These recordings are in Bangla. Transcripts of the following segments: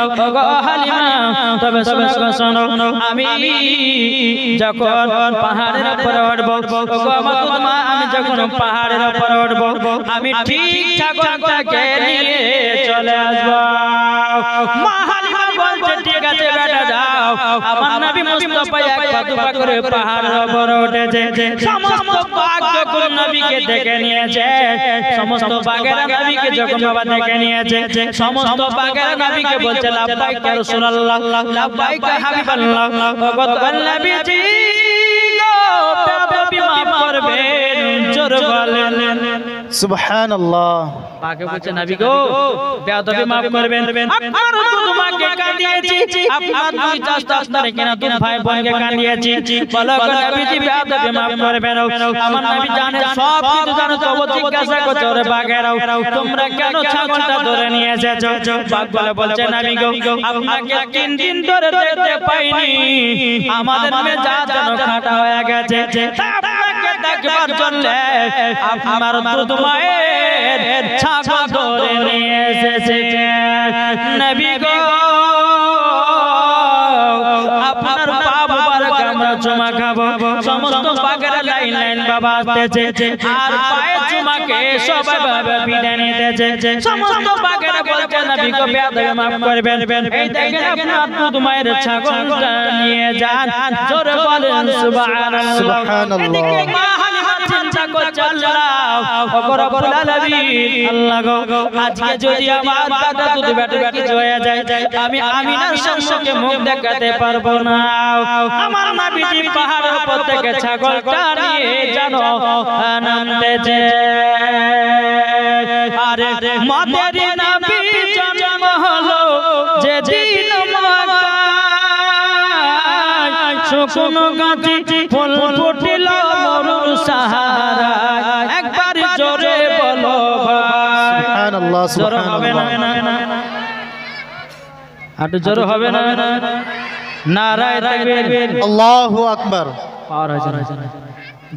ওগো হালিমা তবে শোনো আমি যখন পাহাড়ের উপরে উঠব ওগো আমার মা আমি যখন পাহাড়ের উপরে উঠব আমি ঠিক ছাগলটাকে নিয়ে চলে আসব মা হালিমা বলছে ঠিক আছে বেটা যাও আমার নবী মুস্তাফা একবার দুবার করে পাহাড়ের উপরে উঠেছে সমস্ত বাঘ যখন নবীকে দেখে নিয়েছে সমস্ত বাঘেরা নবীকে যখন বাবা দেখে নিয়েছে সমস্ত বাঘেরা নবীকে বলছে লাব্বাইক ইয়া রাসূলুল্লাহ লাব্বাইক হাবিবাল্লাহ ওগো নবীজি বেয়াদবি মাফ করবেন জোর বলেন সুবহানাল্লাহ বাঘে বলছে নবী গো বেয়াদবি মাফ করবেন আপনার তো তোমাকে কাঁদিয়েছি আপনার দুই চাচা আপনার কেন দুই ভাই বোনকে কাঁদিয়েছি বলো গো নবীজি বেয়াদবি মাফ করবেন আমার নবী জানে সব কিছু জানো তবু জিজ্ঞাসা করছো রে বাঘেরাও তোমরা কেন ছাগলটা ধরে নিয়ে এসেছো বাঘ বলছে নবী গো আপনাকে 3 দিন ধরে দেখতে পাইনি আমাদের মেজাজ যেন খাটা হয়ে গেছে আপনাকে দেখবার জন্য আমার দুধ মায়ের ছাগল ধরে নিয়ে এসেছে নবী গো আপনার পা মুবারক আমরা চুমা খাবো সমস্ত বাঘেরা লাইন লাইন বাবা আসতেছে আর পায়ে চুমাকে সবাই বাবা বিদায় নিতেছে সমস্ত বাঘেরা বলছে নবী গো বেয়াদবি মাফ করবেন এই দেখেন আপনার দুধ মায়ের ছাগলটা নিয়ে যান জোরে বলেন সুবহানাল্লাহ সুবহানাল্লাহ মা হালিমা চিন্তা করছে আল্লাহ ওগো রব্বুল আলামিন আল্লাহ গো আজকে যদি আমার দাদা দুধ বেটা কিছু হয়ে যায় আমি আমিনার সম্মুখে মুখ দেখাতে পারবো না আমার নবীজি পাহাড়ের উপর থেকে ছাগলটা নিয়ে জানো আনন্দেছে আরে মাদের নবী জন্ম হলো যে দিন মক্কায় শুকনো গাছে ফুল ফুটিল মরুর সাহারায় একবার জোরে বলো ভাই সুবহানাল্লাহ জোরে হবে না আটু জোরে হবে না নারায়ে তাকবীর আল্লাহু আকবার পাওয়ার হয়েছে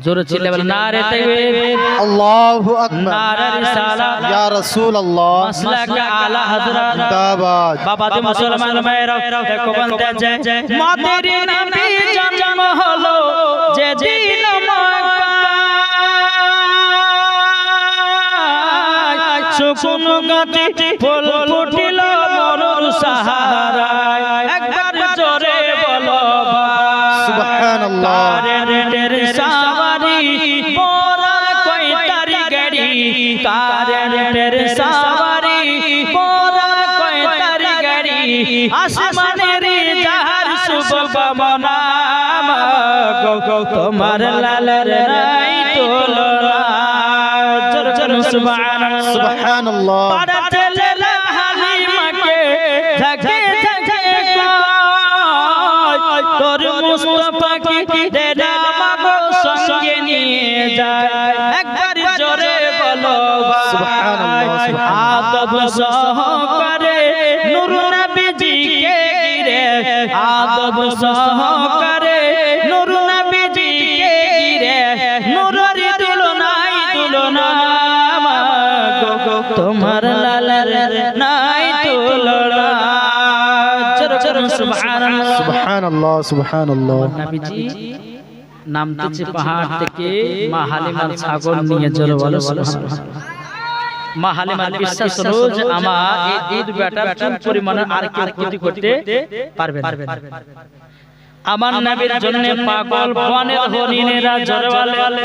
জোরে চিল্লে বলেন নারে তাকবীর আল্লাহু আকবার নারে রিসালাত ইয়া রাসূলুল্লাহ মাসলাক আলা হযরত জিন্দাবাদ বাবা দে মুসলমান ভাইরা দেখো বলতেছে মাদের নবী জন্ম হলো যে দিন মক্কায় শুকনো গাছে ফুল ফুটিল মরুর সাহারায় একবার জোরে বলো ভাই সুবহানাল্লাহ কারেন্টের সাওয়ারি পোরা কয়টারি গাড়ি কারেন্টের সাওয়ারি পোরা কয়টারি গাড়ি আসমানের জাহাজ শুভ মনা গো তোমার লালের নাই তোলরা জোরে জোরে সুবহানাল্লাহ সুবহানাল্লাহ পাড়া ছেলেরা হালিমাকে ঝাঁকে ঝাঁকে কয় তোর মুস্তাফাকে দেনা মাগো সঙ্গে নিয়ে যায় একবার জোরে বলো সুবহানাল্লাহ আদব সহকারে নূর নবীজিকে ঘিরে আদব সহকারে নূর নবীজিকে ঘিরে নূরের দুলনা মাগো তোমার লালের নাই তুলনা জোরে জোরে সুবহানাল্লাহ সুবহানাল্লাহ সুবহানাল্লাহ নবীজি নামতেছে পাহাড় থেকে মা হালিমার ছাগল নিয়ে জোরে বলো সুবহানাল্লাহ মা হালিমার বিশ্বাস রোজ আমার এই দুধ বেটার চুল পরিমাণে আর কেউ ক্ষতি করতে পারবে না আমার নবীর জন্য পাগল বনের হরিণেরা জোরে বলে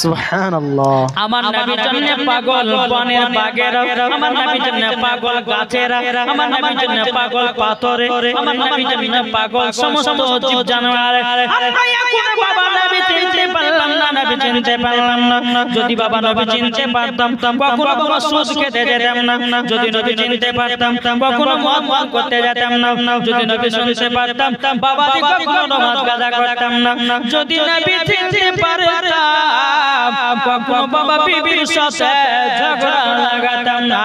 সুবহানাল্লাহ আমার নবীর জন্য পাগল বনের বাঘেরা আমার নবীর জন্য পাগল গাছেরা আমার নবীর জন্য পাগল পাথরে আমার নবীর জন্য পাগল সমস্ত জীব জানোয়ার আমরা এখন বাবা নবী চিনতে পারলাম না নবী চিনতে পারলাম না যদি বাবা নবী চিনতে পারতাম কখনো বাবা সুদ খেতে যেতাম না যদি নবী চিনতে পারতাম কখনো মদ পান করতে যেতাম না যদি নবী শুনতে পারতাম বাবা কখনো নামাজ কাজা করতাম না যদি নবী চিনতে পারতাম কখনো বাবা বিবির সাথে ঝগড়া লাগাতাম না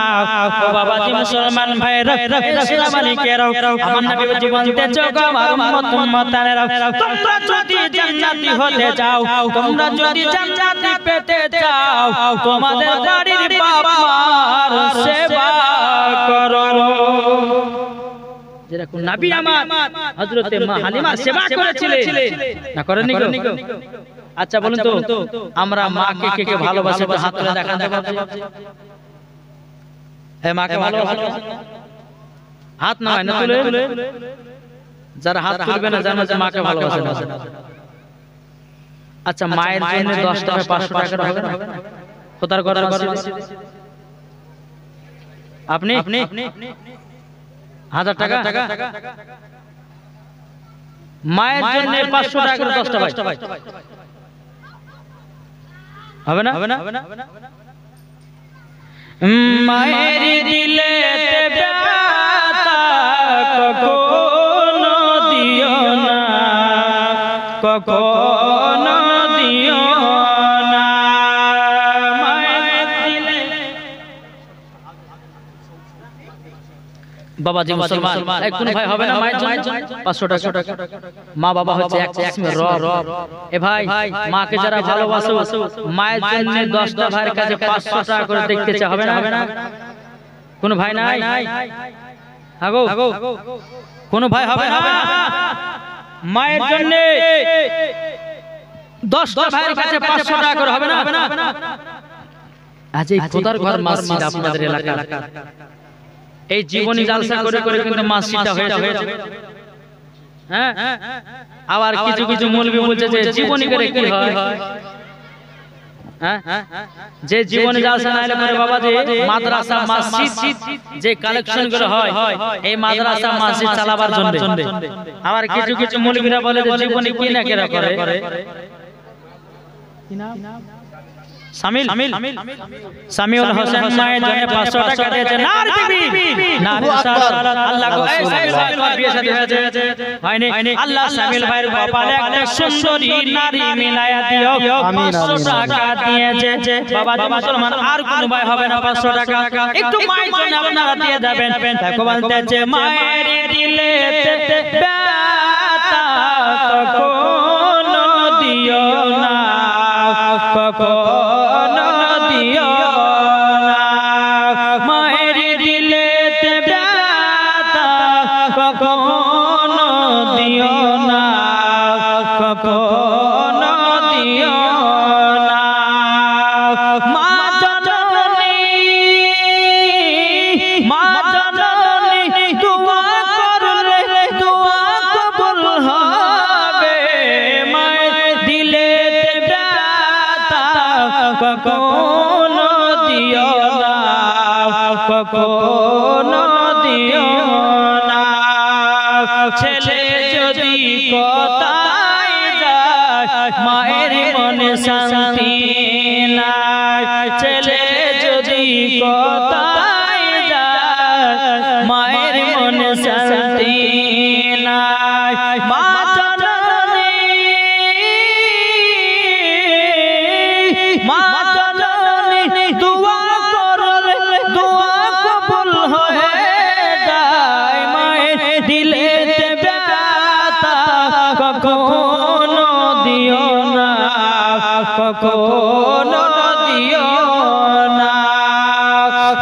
ও বাবা জি মুসলমান ভাইরা ইসলাম মালিকেরা আমার নবী জীবন দিয়েছো আমার উম্মতানেরা তোমরা যদি জান্নাতি হতে চাও তোমরা যদি জান্নাতি পেতে চাও তোমাদের বাড়ির বাবা মার সেবা করো যেরকম নবী আমার হযরতে মা হালিমা সেবা করেছিলেন না করেননি গো? আচ্ছা বলুন তো আমরা মাকে কে কে ভালোবাসে তো হাত তুলে দেখান তো বাবা। এই মাকে ভালোবাসে হাত নামায় না তুলে। যারা হাত তুলবে না জানো যে মাকে ভালোবাসে না। আচ্ছা মায়ের জন্য 10 টাকা 500 টাকা হবে না? খোদার ঘরের মসজিদে আপনি 1000 টাকা মায়ের জন্য 500 টাকা করে 10টা ভাই হবে না? মায়ের দিলেতে ব্যথা কখনো দিও না, কখনো দিও না। মায়ের দিলে বাবাজি মুসলমান কোন ভাই হবে না মায়ের জন্য 500 টাকা? মা বাবা হচ্ছে এক কিসমের রব। এ ভাই মাকে যারা ভালোবাসো মায়ের জন্য 10টা ভাইয়ের কাছে 500 টাকা করে দেখতে চাও, হবে না? কোন ভাই নাই? আগো কোন ভাই হবে না? মায়ের জন্য 10টা ভাইয়ের কাছে 500 টাকা করে হবে না? আজ এই খোদার ঘর মসজিদ আপনাদের এলাকা এই জীবনী জালসা করে করে কিন্তু মসজিদটা হয়েছে। হ্যাঁ আবার কিছু কিছু মৌলবি বলছে যে জীবনী করে কি হয়? হ্যাঁ যে জীবনী জালসা নাইলে পরে বাবা যে মাদ্রাসা মসজিদ যে কালেকশন গুলো হয় এই মাদ্রাসা মসজিদ চালাবার জন্য। আবার কিছু কিছু মৌলবিরা বলে যে জীবনী কি না কেরা করে কি নাম সামিউল হোসেন মায়ের জন্য 500 টাকা দিয়েছে। নারে তাকবীর, নারে সালাত। আল্লাহ গো এই সামিউল ভাই বিয়ে শাদী হয়েছে হয়নি? আল্লাহ সামিউল ভাইয়ের কপালে একটা সুন্দরী নারী মিলায়া দিও। 500 টাকা দিয়েছে বাবা মুসলমান। আর কোন ভাই হবে না 500 টাকা? একটু মায়ের জন্য আপনারা দিয়ে যাবেন। দেখো বলতেছে মায়ের দিলেতে ব্যথা কখনো দিও না, কখনো দিও না। মায়ের দিলেতে ব্যথা কখনো দিও না, কখনো দিও না। মা জননী দোয়া করলে দোয়া কবুল হবে। মায়ের দিলেতে ব্যথা কখনো দিও না, কখনো দিও না। ছেলে যদি কোথায় যায় মায়ের মনে শান্তি নাই। ছেলে যদি কোথায় যায় মায়ের মনে শান্তি নাই। মা জননী দোয়া করলে দোয়া কবুল হয়ে যায়। মায়ের দিলেতে ব্যথা কখনো দিও না, কখনো দিও না।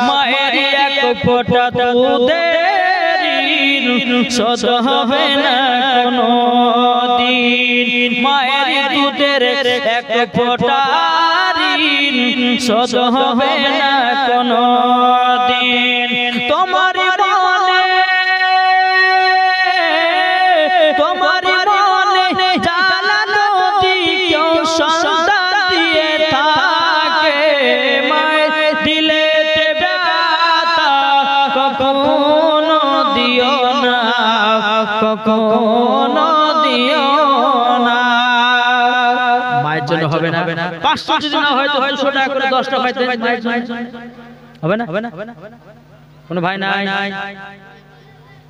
মায়ের এক ফোঁটা দুধের শোধ হবে না কোনো দিন। মায়ের দুধের এক ফোঁটা শোধ হবে না কোনো দিন। তোমার মনে জ্বালা যদি কেউ সন্তান দিয়ে থাকে মায়ের দিলেতে ব্যথা কখনো দিও না, কখনো দিও না। মায়ের জন্য হবে না 500 যদি না হয় তো 200 টাকা করে 10টা পাইতে মায়ের জন্য হবে না? কোন ভাই নাই?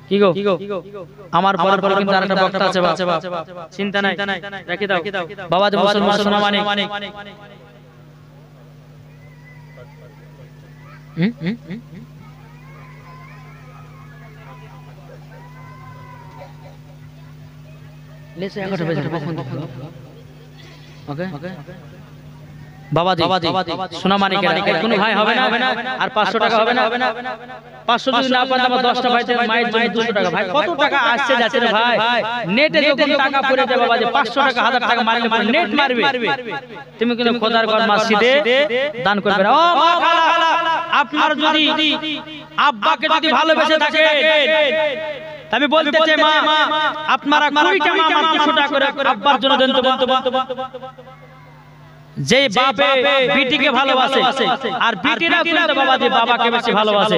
কি গো আমার পরের পরে কিন্তু আরেকটা বক্তা আছে বাবা, চিন্তা নাই, রেখে দাও বাবা। যে মুসলমান সোনা মানে লেসে 11টা বাজে কখন? ওকে বাবাজি সোনা মানিকের কোনো ভাই হবে না আর 500 টাকা হবে না 500 যদি না পান আমার 10টা ভাইদের মায়ের জন্য 200 টাকা ভাই কত টাকা আসছে যাচ্ছে রে ভাই নেটে যখন টাকা পড়ে যাবে বাবাজি 500 টাকা 1000 টাকা মারলে পরে নেট মারবে তুমি কিন্তু খোদার ঘর মসজিদে দান করবে ও মা খালা আপনার যদি আব্বাকে যদি ভালোবেসে থাকে আমি বলতে চাই মা আপনারা 20 টাকা আমার 200 টাকা করে আব্বার জন্য দেন তো বলতো যে বাপে বিটিকে ভালোবাসে আর বিটিরা কিন্তু বাবাজি বাবাকে বেশি ভালোবাসে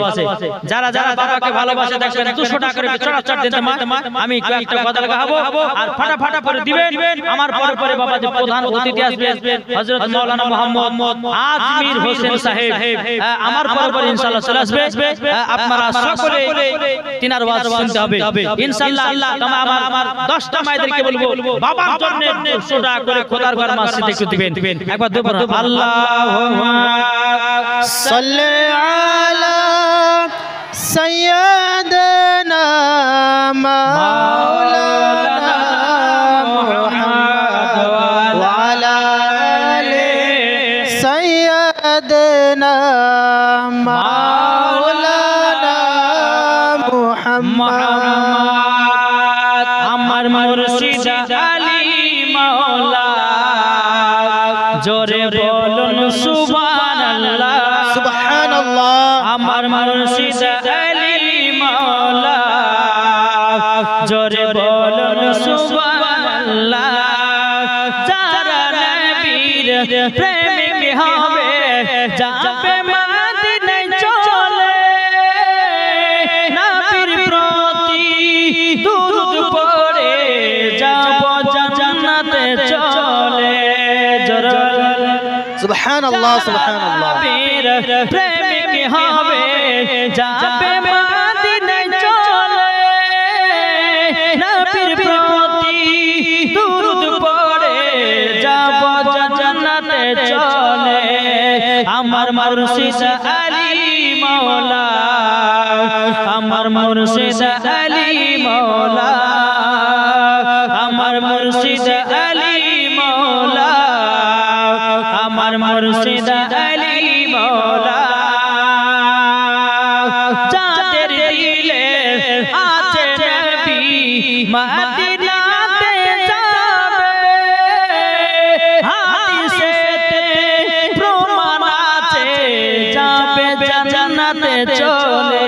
যারা যারা বাবাকে ভালোবাসে দেখবেন 200 টাকা করে চড়াচড় দিতে মা আমি কয়েকটা কথা লাগাবো আর ফাটা করে দিবেন আমার পরে পরে বাবাজি প্রধান অতিথি আসবেন হযরত মাওলানা মোহাম্মদ আজমির হোসেন সাহেব আমার পরে পরে ইনশাআল্লাহ চলে আসবে আপনারা সকলে তিনার ওয়াজ শুনতে হবে ইনশাআল্লাহ আল্লাহ আমার 10টা মায়েদেরকে বলবো বাবার জন্য 200 টাকা করে খোদার ঘর মসজিদে একটু দিবেন একবার দুবার আল্লাহুম্মা সাল্লি আলা সাইয়্যিদিনা মাওলানা মুহাম্মদ ওয়া আলা আলি সাইয়্যিদিনা মাওলানা মুহাম্মদ আমার মুর্শিদ আলী মাওলা জোরে বলুন সুবহানাল্লাহ সুবহানাল্লাহ আমার মুর্শিদ আলী মাওলা জোরে বলুন সুবহানাল্লাহ যারা নবীর প্রেমিক হবে যাবে মদিনায় চলে নবীর প্রতি দুরূদ পড়ে যাব জান্নাতে চলে সুবহানাল্লাহ সুবহানাল্লাহ প্রেমিক হবে যাবে মদিনায় চলে নবীর প্রতি দুরূদ পড়ে যাব জান্নাতে চলে আমার মুর্শিদ আলী মাওলা আমার মুর্শিদ আলী মাওলা আমার মুর্শিদ আলী মাওলা আমার মুর্শিদ আলী মাওলা যাদের দিলে আছে নবী মদিনাতে যাবে হাদিসেতে প্রমাণ আছে যাবে জান্নাতে চলে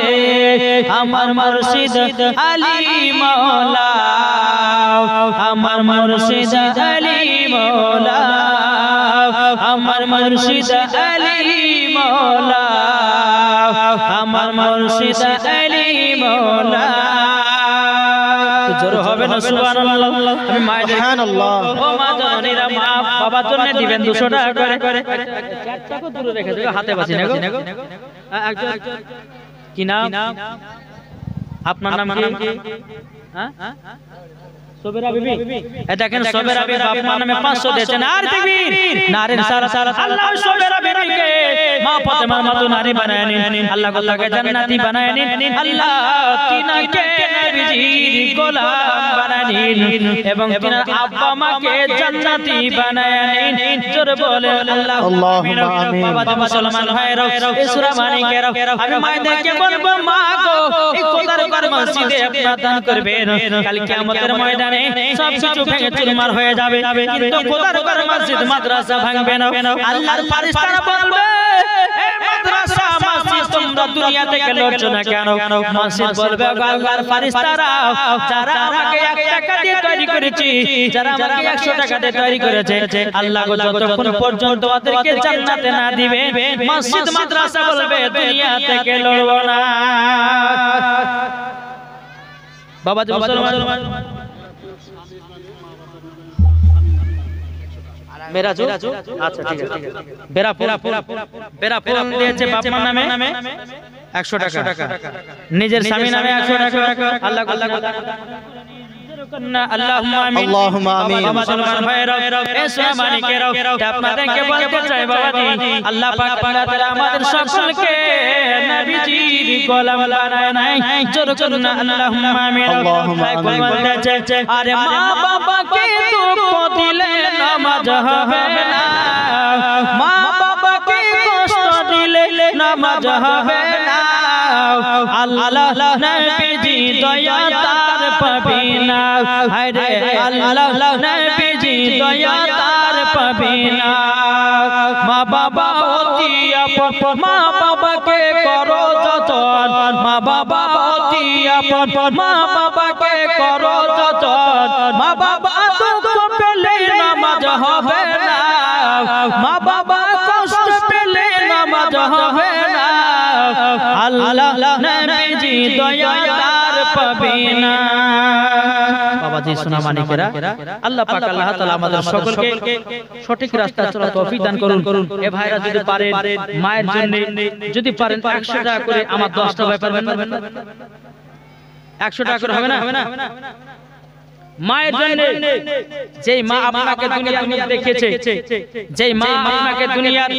আমার মুর্শিদ আলী মাওলা আমার মুর্শিদ আলী মাওলা আমার মুর্শিদ আলী মাওলা আমার মুর্শিদ আলী মাওলা জোর হবে না সুবহানাল্লাহ আমি মায়ের সুবহানাল্লাহ ও মা জননীরা মা বাবার জন্য দিবেন 200 টাকা করে চারটাকে দূরে রেখে দিও হাতে বাঁচি না গো একজন কি নাম আপনার নাম কি হ্যাঁ সবেরা বিবি এটা কেন সবেরা বিবি বাপ মা নামে 500 দিয়েছেন আর তাকবীর নারে সারা আল্লাহ সবেরা বিবিকে মা ফাতেমার মতো নারী বানায় নিন আল্লাহ তাকে জান্নাতি বানায় নিন আল্লাহ তিনাকে নবীজির গোলাম বানায় নিন এবং তিনার আব্বা মাকে জান্নাতি বানায় নিন জোরে বলে আল্লাহুম্মা আমিন বাবা মুসলমান ভাইরা এই সূরা মানিকের আমি মায়েদেরকে বলবো মা গো এই খোদার ঘর মসজিদে আপনারা দান করবেন কাল কিয়ামতের ময়দানে সব কিছু ভেঙে চুরমার হয়ে যাবে কিন্তু খোদার ঘর মসজিদ মাদ্রাসা ভাঙবে না আল্লাহর ফেরেশতারা বলবে এই মাদ্রাসা মসজিদ তোমরা দুনিয়া থেকে লড়ছো না কেন মসজিদ বলবে আল্লাহর ফেরেশতারা যারা আমাকে 1 টাকা দিয়ে তৈরি করেছি যারা আমাকে 100 টাকা দিয়ে তৈরি করেছে আল্লাহ গো যতক্ষণ পর্যন্ত ওদেরকে জান্নাতে না দিবে মসজিদ মাদ্রাসা বলবে দুনিয়া থেকে লড়বো না বাবা জি মুসলমান मेरा जो अच्छा ठीक है बेरा पूरा দিয়েছে বাপ মার নামে 100 টাকা নিজের স্বামী নামে 100 টাকা আল্লাহ আল্লাহুম্মা আমিন মুসলমান ভাইরা এই সূরা মানিকের আপনাদেরকে বলতে চাই বাবাজি আল্লাহ পাক তাআলা আমাদের সকলকে নবীজির গোলাম বানায় নাই জোর করুন আল্লাহুম্মা আমিন আরে মা বাবাকে দুঃখ দিলে নামাজ হবে না মা বাবাকে কষ্ট দিলে নামাজ হবে না আল্লাহ নবীজি দয়া তার পাবি না আরে আল্লাহ নবীজি দয়া তার পাবি না মা বাবা অতি আপন মা বাবাকে করো যতন মা বাবা অতি আপন মা বাবাকে করো যতন মা বাবা দুঃখ পেলে নামাজ হবে না মা বাবা কষ্ট পেলে নামাজ হবে না আল্লাহ নবীজি দয়া তার পাবে না বাবাজি সোনা মানিকেরা আল্লাহ পাক আল্লাহ তাআলা আমাদের সকলকে সঠিক রাস্তায় চলার তৌফিক দান করুন এ ভাইরা যদি পারেন মায়ের জন্য যদি পারেন 100 টাকা করে আমার 10 টা ভাই পারবেন না 100 টাকা করে হবে না মায়ের জন্য যেই মা আপনাকে দুনিয়ার মুখ দেখেছে যেই মা আপনাকে দুনিয়ার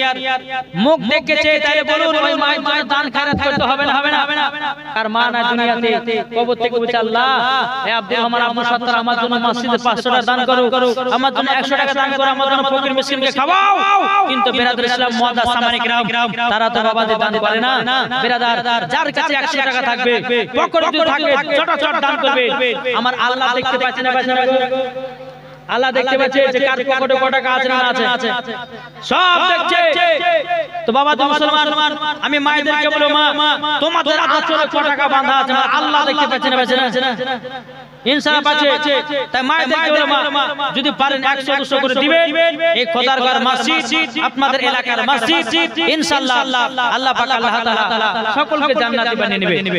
মুখ দেখেছে তাহলে বলুন ওই মায়ের জন্য দান খয়রাত করতে হবে না আর মা না দুনিয়াতে কবর থেকে বলছে আল্লাহ হে আব্দুল রহমান আব্দুল সত্তার আমার জন্য মসজিদে 500 টাকা দান করো আমার জন্য 100 টাকা দান করো আমার জন্য ফকির মিসকিনকে খাওয়াও কিন্তু বিরাদর ইসলাম মুআদ্দাস সামানি کرام তারা তো বাবাজি দান করে না বিরাদার যার কাছে 100 টাকা থাকবে পকেটে যদি থাকে ছোট ছোট দান করবে আমার আল্লাহ দেখতে পাচ্ছেন আল্লাহ দেখতে পাচ্ছে যে কার পকেটে কত টাকা আছে না আছে সব দেখছে তো বাবা তুমি মুসলমান আমি মায়েদেরকে বলো মা তোমাদের আঁচলে কত টাকা বাঁধা আছে আল্লাহ দেখতে পাচ্ছে না ইনসাফ আছে তাই মায়েদেরকে বলো মা যদি পারেন 100 200 করে দিবেন এই খোদার ঘর মসজিদ আপনাদের এলাকার মসজিদ ইনশাআল্লাহ আল্লাহ পাক আল্লাহ তাআলা সকলকে জান্নাতি বানিয়ে নেবে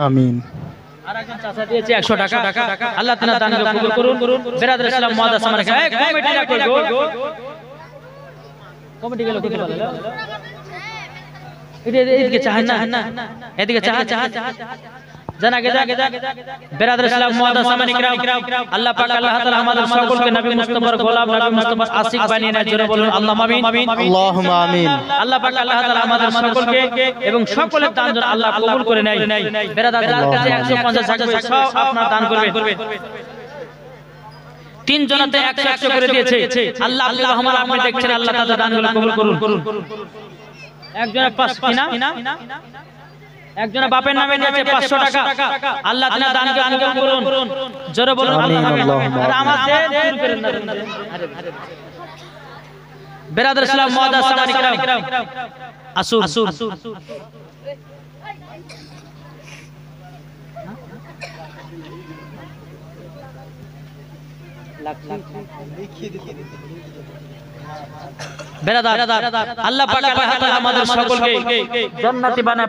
আমিন আরেকজন চাচা দিয়েছে 100 টাকা আল্লাহ তাআলা দানকে কবুল করুন বিরাদর ইসলাম মুআদ্দাস সামানি এই কমিটিরা কই গো কমিটি গেল কত বলে এদিকে চাহেন না এদিকে চাহ জানা গে বিরাদর ইসলাম মুআদ্দাস সামানি کرام আল্লাহ পাক আল্লাহ তাআলা আমাদের সকলকে নবী মুস্তাফার গোলাম নবী মুস্তাফার আশিক বানিয়ে নেয় জোরে বলুন আল্লাহুম্মা আমিন আল্লাহুম্মা আমিন আল্লাহ পাক আল্লাহ তাআলা আমাদের সকলকে এবং সকলের দান যেন আল্লাহ কবুল করে নেয় বিরাদর যার কাছে 150 থাকবে সব আপনারা দান করবেন তিন জনতে 100 করে দিয়েছে আল্লাহ আব্দুল রহমান আপনি দেখছেন আল্লাহ তাআলা দানগুলো কবুল করুন একজনের 5 কিনা একজনের বাপের নামে দিয়েছে 500 টাকা আল্লাহ তাআলা দানকে কবুল করুন জোরে বলুন আল্লাহুম্মা আর আমাদের শুরু করেন না বিরাদর ইসলাম মুআদ্দাস সামানি کرام আসুন বেরাদার আল্লাহ পাক আল্লাহ তাআলা আমাদের সকলকে জান্নাতি বানায়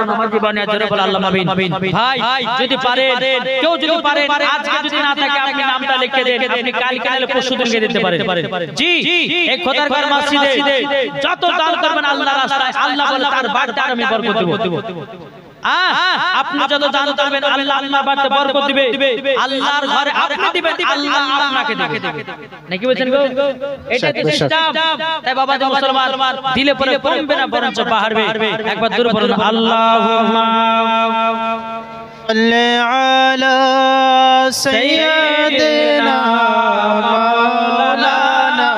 নামাজি বানায় জোরে বল আল্লাহুম্মা আমিন ভাই যদি পারেন কেউ যদি পারেন আজকে যদি না থাকে আপনি নামটা লিখে দেন আপনি কালকে নালে পরশু দিন দিতে পারেন জি এই খোদার ঘর মসজিদে যত দান করবেন আল্লাহর রাস্তায় আল্লাহ বলে তার বাড়িতে আমি বরকত দেব আপনি যত দান করবেন আল্লাহ আল্লাহর বাড়িতে বরকত দিবে আল্লাহর ঘরে আপনি দিবেন আল্লাহ আপনাকে দিবে নাকি বলেন গো এটা সিস্টেম তাই বাবা যে মুসলমান দিলে পরে কমবে না বরঞ্চ বাড়বে একবার দূর বলুন আল্লাহুম্মা সাল্লি আলা সাইয়্যিদিনা মাওলানা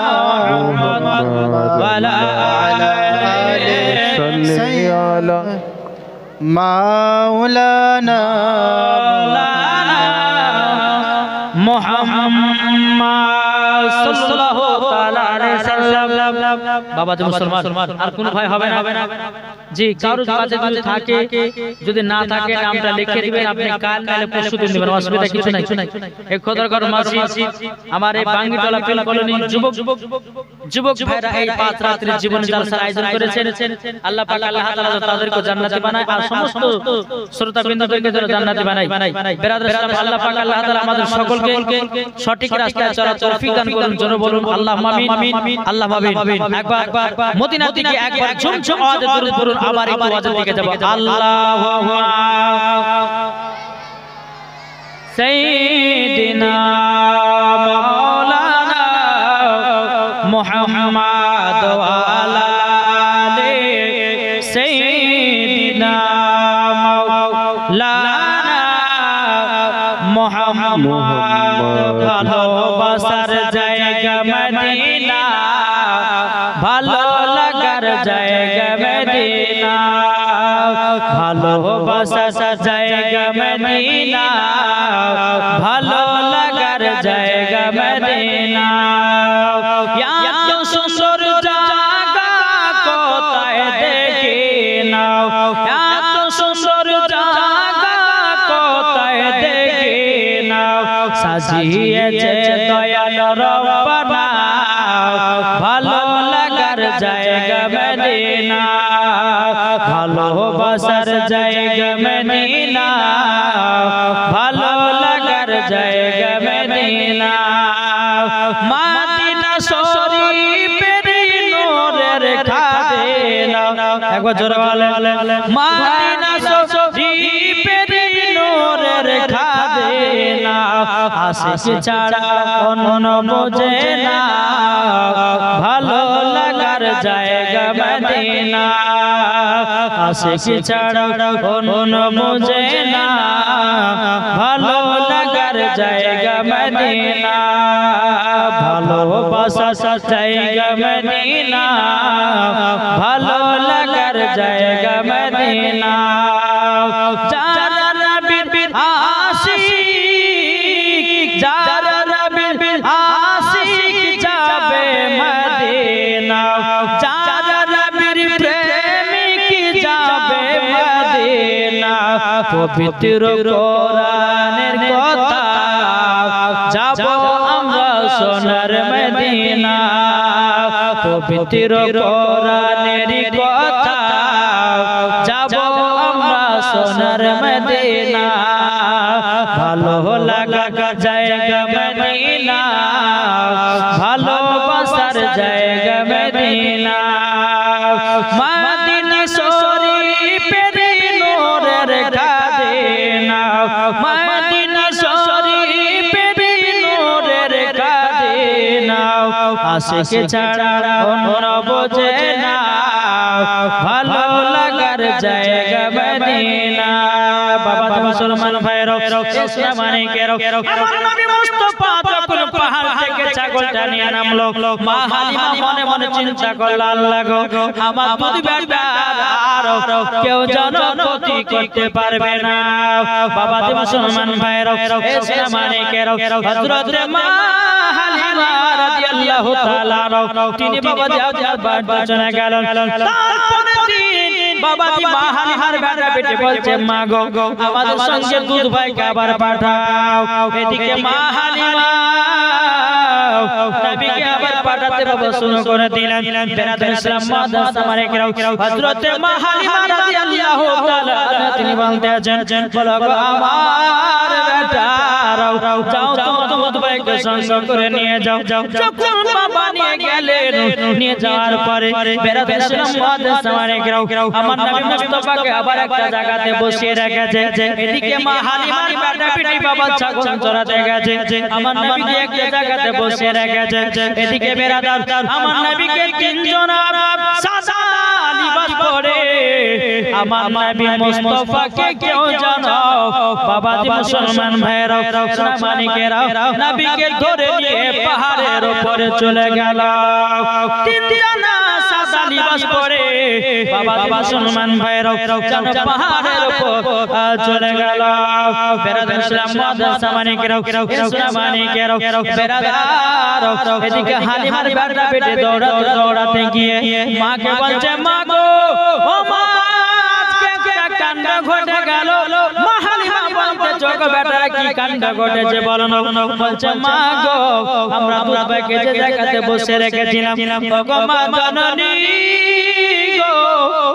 মুহাম্মদ ওয়া আলা আলিহি সাল্লি আলা মাওলানা মুহাম্মদ সাল্লাল্লাহু তাআলা আলাইহি সাল্লাম বাবা যে মুসলমান আর কোন ভাই হবে না জি কারোর কাছে যদি থাকে যদি না থাকে নামটা লিখে দিবেন আপনি কাল নালে পরশু দিন দিবেন অসুবিধা কিছু নাই এই খোদার ঘর মসজিদ আমার এই বাঙ্গিটলা ফিল কলোনি যুবক ভাইরা এই 5 রাত্রির জীবন জলসার আয়োজন করেছেন আল্লাহ পাক আল্লাহ তাআলা তাদেরকে জান্নাতি বানায় আর সমস্ত শ্রোতাবৃন্দকে জান্নাতি বানায় বিরাদর ইসলাম আল্লাহ পাক আল্লাহ তাআলা আমাদের সকলকে সঠিক রাস্তায় চলার তৌফিক দান করুন জোরে বলুন আল্লাহুম্মা আমিন আল্লাহুম্মা আমিন একবার মদিনা থেকে একবার ঝুমঝুম আওয়াজে দরুদ পড়ুন আবার একটু আওয়াজের দিকে যাব আল্লাহুম্মা সাইয়্যিদিনা মাওলানা মুহাম্মদ ওয়া আলা আলি সাইয়্যিদিনা মাওলানা মুহাম্মদ ভালোবাসার জায়গা মদিনা ভালোবাসার জায়গা মদিনা ভালো লাগার জায়গা মদিনা এত সুন্দর জায়গা কোথায় দেখি নাও এত সুন্দর জায়গা কোথায় দেখি নাও সাজিয়েছে দয়াল রব্বানা ভালো লাগার জায়গা মদিনা ভালোবাসার জায়গা মদিনা ভালো লাগার জায়গা মদিনা মদিনা শরীফের নূরের খাদেনা একবার জোরে বলেন মদিনা শরীফের নূরের খাদেনা আশিক ছাড়া অন্য বোঝে না ভালো লাগার জায়গা মদিনা আশিক ছাড়া অন্য বোঝে না ভালো লাগার জায়গা মদিনা ভালোবাসার জায়গা মদিনা ভালো লাগার জায়গা মদিনা যারা নবীর আশিক যারা নবীর আশিক যাবে মদিনা যারা নবীর প্রেমিক যাবে মদিনা পবিত্র কোরআনের কথা যাব আমরা সোনার মদিনা পবিত্র কোরআনের কথা যাব আমরা সোনার মদিনা ভালো লাগা জায়গা মদিনা ভালোবাসার জায়গা মদিনা মদিনা শরীফের নূরের খাদেনা মদিনা শরীফের নূরের খাদেনা আশিক ছাড়া অন্য বোঝে না ভালো লাগার জায়গা মদিনা বাবা মুসলমান ভাইরা ইসলাম মানিকেরা আমার নবী মুস্তাফা যখন পাহাড় থেকে ছাগলটা নিয়ে নামলো মা হালিমা মনে মনে চিন্তা করলো আল্লাহ গো আমার দুধ বেটা আর কেউ যেন ক্ষতি করতে পারবে না বাবা মুসলমান ভাইরা ইসলাম মানিকেরা হযরত মা হালিমা রাদিয়াল্লাহু তাআলা তিনি বাবা বাড়িতে চলে গেলেন তারপরের দিন বাবাজি মা হালিমার বেটা বেটি বলছে মা গো আমাদের সঙ্গে দুধ ভাই খাবার পাঠাও এদিকে মা হালিমা নবীকে আবার পাঠাতে বাবা শুরু করে দিলেন বেরাদুল ইসলাম মাদ্রাসা মালিকেরাও হযরত মা হালিমা রাদিয়াল্লাহু তাআলা তিনি বলতে আছেন বলো গো আমার বেটারাও যাও তো দুধ ভাইকে সঙ্গ করে নিয়ে যাও যখন বাবা নিয়ে গেলেন নিয়ে যাওয়ার পরে বেরাদুল ইসলাম মাদ্রাসা মালিকেরাও আমার নবী মুস্তাফাকে আবার একটা জায়গাতে বসিয়ে রেখেছে এদিকে মা হালিমার বেটা বেটি বাবা ছাগল চড়াতে গেছে আমার নবীকে একটা জায়গাতে বসিয়ে রেখেছে এদিকে বেরাদার আমার নবীকে তিনজন সাদা লিবাস পরে আমার নবী মুস্তাফাকে কেউ জানাও বাবাজি মুসলমান ভাইরা মানিকেরা নবীকে ধরে নিয়ে পাহাড়ের উপরে চলে গেল তিনজন সাদা লিবাস পরে বাবাজি মুসলমান ভাইরা পাহাড়ের উপর চলে গেল বেরাদার ইসলাম মাদ্রাসা মানিকেরা ইসলাম মানিকেরা বেরাদার এদিকে হালিমার বেটা বেটি দৌড়াতে দৌড়াতে গিয়ে মাকে বলছে মা গো ও মা আজকে একটা কাণ্ড ঘটে গেল মা হালিমা বলতে চোখ বেটারা কি কাণ্ড ঘটেছে বলো না বলছে মা গো আমরা দুধ ভাইকে যে জায়গাতে বসে রেখেছিলাম ও গো মা জননী গো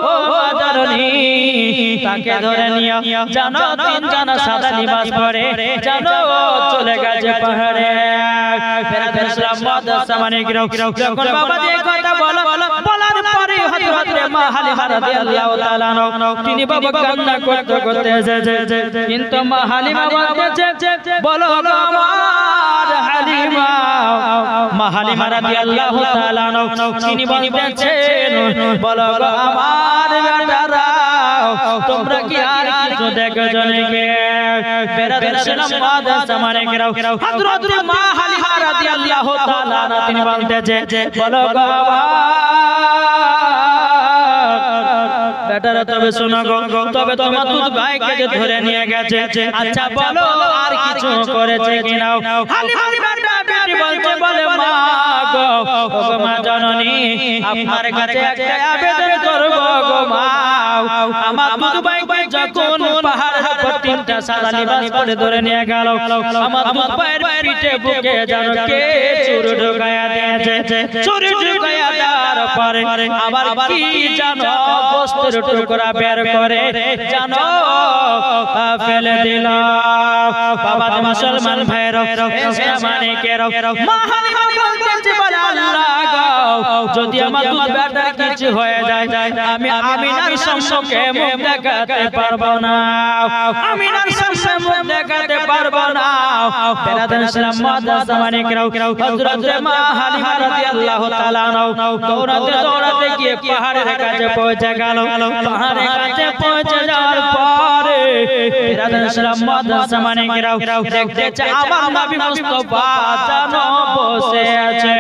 ও মা জননী তাকে ধরে নিও জানো তিনজন সাদা লিবাস পরে জানো চলে গেছে পাহাড়ে বেরাদুল ইসলাম মাদ্রাসা মানিকেরা যখন বাবাজি এই কথা বলার পরে হযরত মা হালিমা রাদিয়াল্লাহু তাআলা তিনি বাবা কান্না করতে করতে এসেছে কিন্তু মা হালিমা বলতেছে বলো গো আমার হালিমা মা হালিমা রাদিয়াল্লাহু তাআলা তিনি বলতেছেন বলো গো আমার বেটারা তোমরা কি আর কিছু দেখছো নাকি বেরাদুল ইসলাম মাদ্রাসা মানিকেরা হযরত মা হালিমা রাদিয়াল্লাহু তাআলা তিনি বলতেছে বলো গো বেটারা তবে শোনো গো, তবে তোমার দুধ ভাইকে যে ধরে নিয়ে গেছে, আচ্ছা বলো আর কিছু করেছে কিনা? হালিমার বেটা বেটি বলছে, বলে মা গো, ওগো মা জননী, আপনার কাছে একটা আবেদন করব গো মা। আমার দুধ ভাইকে যখন পাহাড়ের উপর তিনটা সাদা লিবাস পরে ধরে নিয়ে গেল, আমার দুধ ভাইয়ের পিঠে বুকে যেন কে চুরি ঢুকায়া দিয়েছে। চুরি ঢুকায়া দেওয়ার পরে আবার কি জানো গোস্তের টুকরা বের করে জানো ফেলে দিল। বাবা মুসলমান ভাইরা, মানিকেরা, মাহালিমা বলতেছে, বলে আল্লাহ গো, যদি আমার দুধ বেটার কিছু হয়ে যায়, আমি আমিনার সম্মুখে মুখ দেখাতে পারবো না, আমিনার সামনে মুখ দেখাতে পারবো না। বেরাদান ইসলাম মাদ্রাসা মানিকেরা, হযরত মা হালিমা রাদিয়াল্লাহু তাআলা দৌড়াতে দৌড়াতে গিয়ে পাহাড়ের কাছে পৌঁছে গেল। পাহাড়ের কাছে পৌঁছে যাওয়ার পরে বেরাদান ইসলাম মাদ্রাসা মানিকেরা দেখতেছে আমার নবী মুস্তাফা জানো বসে আছে।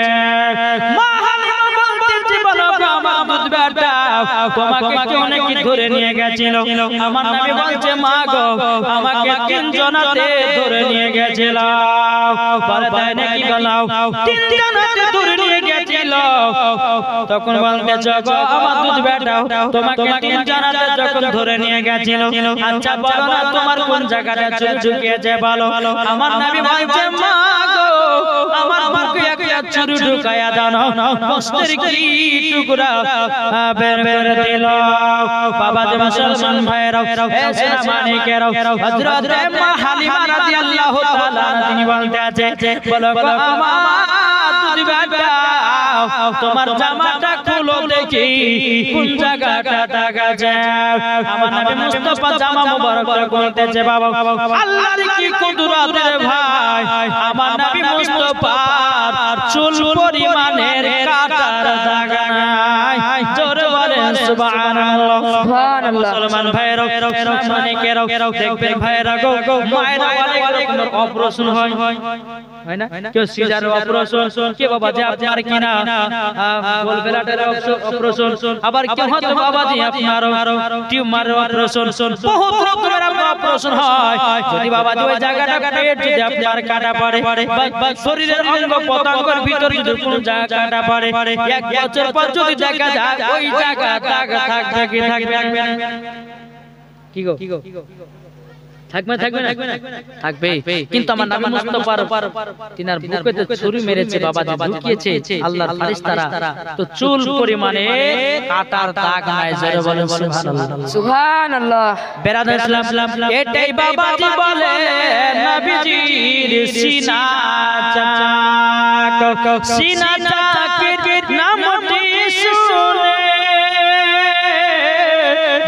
মা হালিমা বলতেছে, বলো আমার দুধ বেটা তোমাকে কেউ নাকি ধরে নিয়ে গেছিল। আমার নবী বলছে, মা গো, আমাকে তিনজনাতে ধরে নিয়ে গেছিল। বলে তাই নাকি? বলাও তিনজনাতে ধরে নিয়ে গেছিল। তখন বলতেছে, গো আমার দুধ বেটা তোমাকে তিনজনাতে যখন ধরে নিয়ে গেছিল, আচ্ছা বলো না তোমার কোন জায়গাটা চুল ঝুঁকিয়েছে বলো। আমার নবী বলছে, মা গো, আমার বুকে একটা চুরি ঢুকায়া দাও, গোস্তের কি টুকরা বের করে দিল। বাবা যে মুসলমান ভাইরা, এসেনা মানিকেরা, হযরত মা হালিমা রাদিয়াল্লাহু তাআলা তিনি বলতে আছে, বলো গো আমার দুধ বেটা তোমার জামাটা খুলো দেখি কোন জায়গাটা দাগা যায়। আমার নবী মুস্তাফা জামা মোবারক বলতেছে, বাবা আল্লাহর কি কুদরত রে ভাই, আমার নবী মুস্তাফার চুল পরিমাণের কাটার জায়গা নাই। জোরে বলেন সুবহানাল্লাহ, সুবহানাল্লাহ। মুসলমান ভাইরা, মানিকেরা, দেখবেন ভাইরা গো, মায়েরা অনেক রকমের অপারেশন হয় না? কেউ সিজার অপারেশন, কে বাবা যে আপনার কিনা গোলবেলাটের অপারেশন, আবার কেউ হয়তো বাবা জি আপনার টিউমারের অপারেশন, বহুত রকমের অপারেশন হয়। যদি বাবা জি ওই জায়গাটা পেট যদি আপনার কাটা পড়ে বা শরীরের অঙ্গ পতঙ্গের ভিতর যদি কোনো জায়গা কাটা পড়ে, এক বছর পর যদি দেখা যায় ওই জায়গা দাগ থাকবে কি থাকবে কি গো? থাকবে থাকবে না? থাকবে। কিন্তু আমার নবী মুস্তাফার তিনার বুকেতে ছুরি মেরেছে বাবা জি, ঢুকিয়েছে আল্লাহর ফেরেশতারা, তো চুল পরিমাণে কাটার দাগ নাই। জোরে বলেন সুবহানাল্লাহ, সুবহানাল্লাহ। বেরাদার ইসলাম, এটাই বাবা জি বলে নবীজির সিনা চাক, সিনা চাকের নামটি শুনে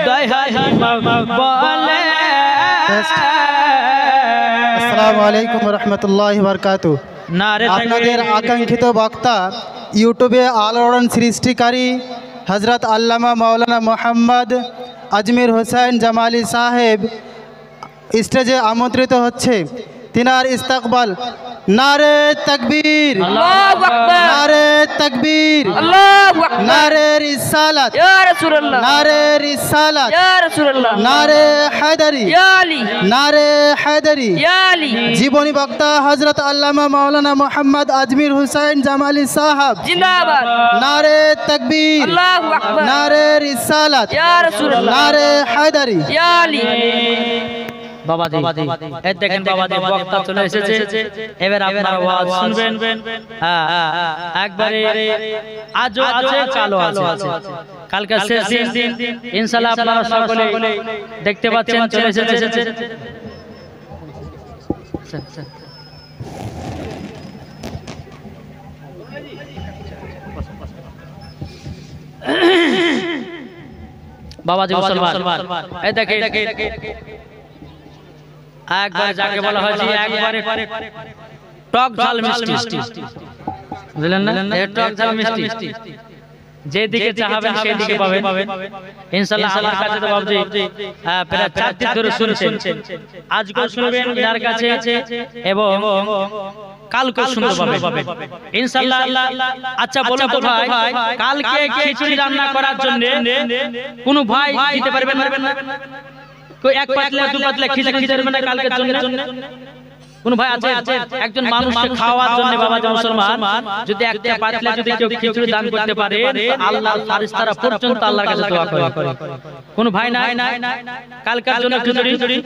দয়াল বলে। আসসালামু আলাইকুম ওয়া রাহমাতুল্লাহি ওয়া বারাকাতুহু। আপনাদের আকাঙ্ক্ষিত বক্তা, ইউটিউবে আলোড়ন সৃষ্টিকারী হযরত আল্লামা মাওলানা মোহাম্মদ আজমির হোসেন জামালি সাহেব স্টেজে আমন্ত্রিত হচ্ছে। তিনার ইস্তেকবাল নারে তাকবীর, আল্লাহু আকবার, নারে তাকবীর, আল্লাহু আকবার, নারে রিসালাত, ইয়া রাসূলুল্লাহ, নারে রিসালাত, ইয়া রাসূলুল্লাহ, নারে হায়দারি, ইয়া আলী, নারে হায়দারি। ইয়া আলী। জীবনী বক্তা হযরত আল্লামা মাওলানা মোহাম্মদ আজমির হোসেন জামালি সাহেব জিন্দাবাদ, নারে তাকবীর, আল্লাহু আকবার, নারে রিসালাত, ইয়া রাসূলুল্লাহ, নারে হায়দারি। ইয়া আলী। বাবাজি এই দেখেন বাবাজি বক্তা চলে এসেছে, এবার আপনারা ওয়াজ শুনবেন। হ্যাঁ, একবারে আজও আছে কালও আছে, কালকে শেষ দিন ইনশাআল্লাহ আপনারা সকলে দেখতে পাচ্ছেন চলে এসেছে। বাবাজি মুসলমান, এই দেখেন একবার যাকে বলা হয় যে একবারে টক ঝাল মিষ্টি, বুঝলেন না? এই টক ঝাল মিষ্টি যেদিকে চাহাবেন সেই দিকে পাবেন ইনশাআল্লাহ। আমার কাছে তো বাবজি প্রায় 4 দিন ধরে শুনছেন, আজকে শুনবেন যার কাছে, এবং কালকে শুনতে পাবে ইনশাআল্লাহ। আচ্ছা বলুন তো ভাই, কালকে খিচুড়ি রান্না করার জন্য কোন ভাই দিতে পারবেন না? কই এক পাতলা দু পাতলা খিচুড়ি দেবেন না কালকের জন্য? কোন ভাই আছে? একজন মানুষকে খাওয়ার জন্য বাবা মুসলমান যদি একটা পাতলা যদি কেউ খিচুড়ি দান করতে পারে আল্লাহর ফারিস্তারা পর্যন্ত আল্লাহর কাছে দোয়া করে। কোন ভাই নাই কালকের জন্য খিচুড়ি?